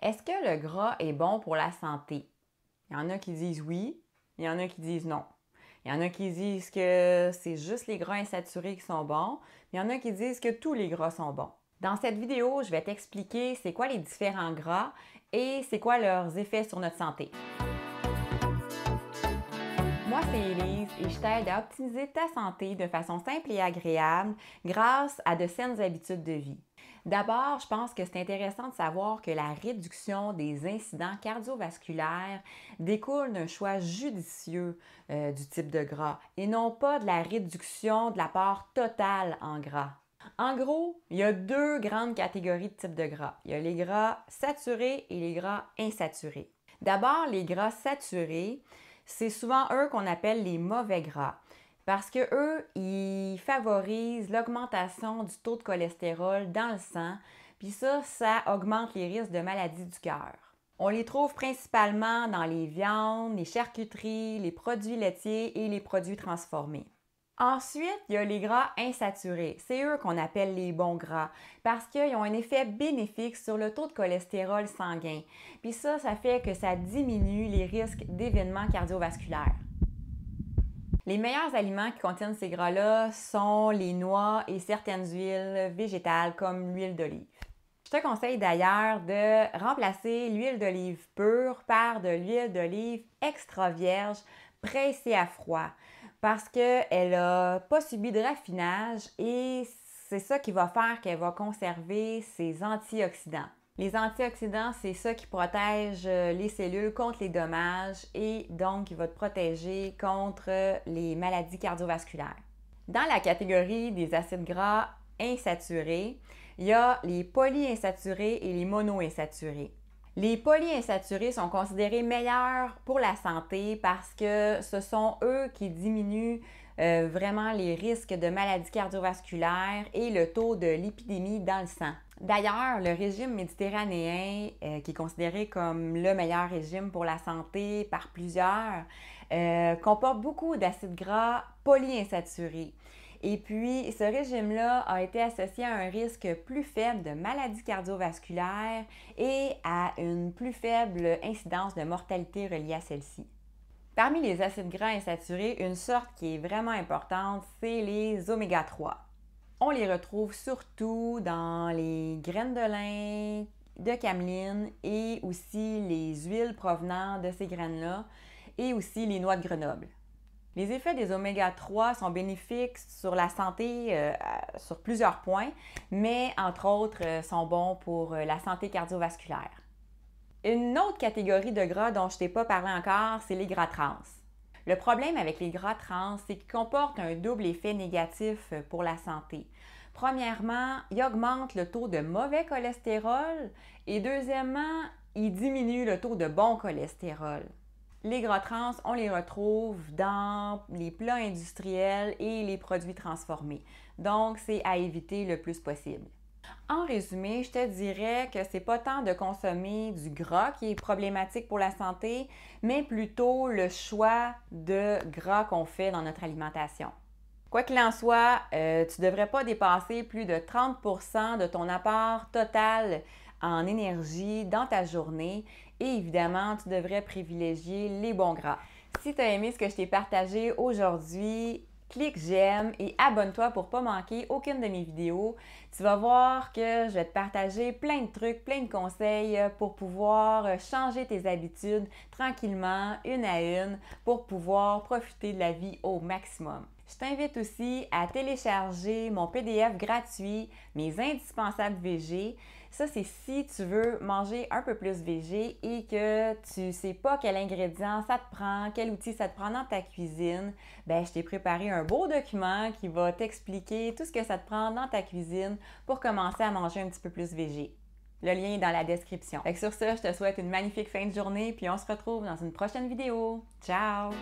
Est-ce que le gras est bon pour la santé? Il y en a qui disent oui, il y en a qui disent non. Il y en a qui disent que c'est juste les gras insaturés qui sont bons, il y en a qui disent que tous les gras sont bons. Dans cette vidéo, je vais t'expliquer c'est quoi les différents gras et c'est quoi leurs effets sur notre santé. Moi, c'est Élise et je t'aide à optimiser ta santé de façon simple et agréable grâce à de saines habitudes de vie. D'abord, je pense que c'est intéressant de savoir que la réduction des incidents cardiovasculaires découle d'un choix judicieux du type de gras et non pas de la réduction de l'apport total en gras. En gros, il y a deux grandes catégories de types de gras. Il y a les gras saturés et les gras insaturés. D'abord, les gras saturés, c'est souvent eux qu'on appelle les mauvais gras parce que eux, ils favorisent l'augmentation du taux de cholestérol dans le sang, puis ça augmente les risques de maladies du cœur. On les trouve principalement dans les viandes, les charcuteries, les produits laitiers et les produits transformés. Ensuite, il y a les gras insaturés. C'est eux qu'on appelle les bons gras parce qu'ils ont un effet bénéfique sur le taux de cholestérol sanguin. Puis ça fait que ça diminue les risques d'événements cardiovasculaires. Les meilleurs aliments qui contiennent ces gras-là sont les noix et certaines huiles végétales comme l'huile d'olive. Je te conseille d'ailleurs de remplacer l'huile d'olive pure par de l'huile d'olive extra vierge pressée à froid parce qu'elle n'a pas subi de raffinage et c'est ça qui va faire qu'elle va conserver ses antioxydants. Les antioxydants, c'est ça qui protège les cellules contre les dommages et donc qui va te protéger contre les maladies cardiovasculaires. Dans la catégorie des acides gras insaturés, il y a les polyinsaturés et les monoinsaturés. Les polyinsaturés sont considérés meilleurs pour la santé parce que ce sont eux qui diminuent vraiment les risques de maladies cardiovasculaires et le taux de lipidémie dans le sang. D'ailleurs, le régime méditerranéen, qui est considéré comme le meilleur régime pour la santé par plusieurs, comporte beaucoup d'acides gras polyinsaturés. Et puis, ce régime-là a été associé à un risque plus faible de maladies cardiovasculaires et à une plus faible incidence de mortalité reliée à celle-ci. Parmi les acides gras insaturés, une sorte qui est vraiment importante, c'est les oméga 3. On les retrouve surtout dans les graines de lin, de cameline et aussi les huiles provenant de ces graines-là et aussi les noix de Grenoble. Les effets des oméga 3 sont bénéfiques sur la santé sur plusieurs points, mais entre autres sont bons pour la santé cardiovasculaire. Une autre catégorie de gras dont je ne t'ai pas parlé encore, c'est les gras trans. Le problème avec les gras trans, c'est qu'ils comportent un double effet négatif pour la santé. Premièrement, ils augmentent le taux de mauvais cholestérol et deuxièmement, ils diminuent le taux de bon cholestérol. Les gras trans, on les retrouve dans les plats industriels et les produits transformés. Donc, c'est à éviter le plus possible. En résumé, je te dirais que c'est pas tant de consommer du gras qui est problématique pour la santé, mais plutôt le choix de gras qu'on fait dans notre alimentation. Quoi qu'il en soit, tu ne devrais pas dépasser plus de 30% de ton apport total en énergie dans ta journée et évidemment, tu devrais privilégier les bons gras. Si tu as aimé ce que je t'ai partagé aujourd'hui, clique j'aime et abonne-toi pour ne pas manquer aucune de mes vidéos. Tu vas voir que je vais te partager plein de trucs, plein de conseils pour pouvoir changer tes habitudes tranquillement, une à une, pour pouvoir profiter de la vie au maximum. Je t'invite aussi à télécharger mon PDF gratuit, mes indispensables végé. Ça, c'est si tu veux manger un peu plus végé et que tu ne sais pas quel ingrédient ça te prend, quel outil ça te prend dans ta cuisine. Bien, je t'ai préparé un beau document qui va t'expliquer tout ce que ça te prend dans ta cuisine pour commencer à manger un petit peu plus végé. Le lien est dans la description. Sur ce, je te souhaite une magnifique fin de journée puis on se retrouve dans une prochaine vidéo. Ciao!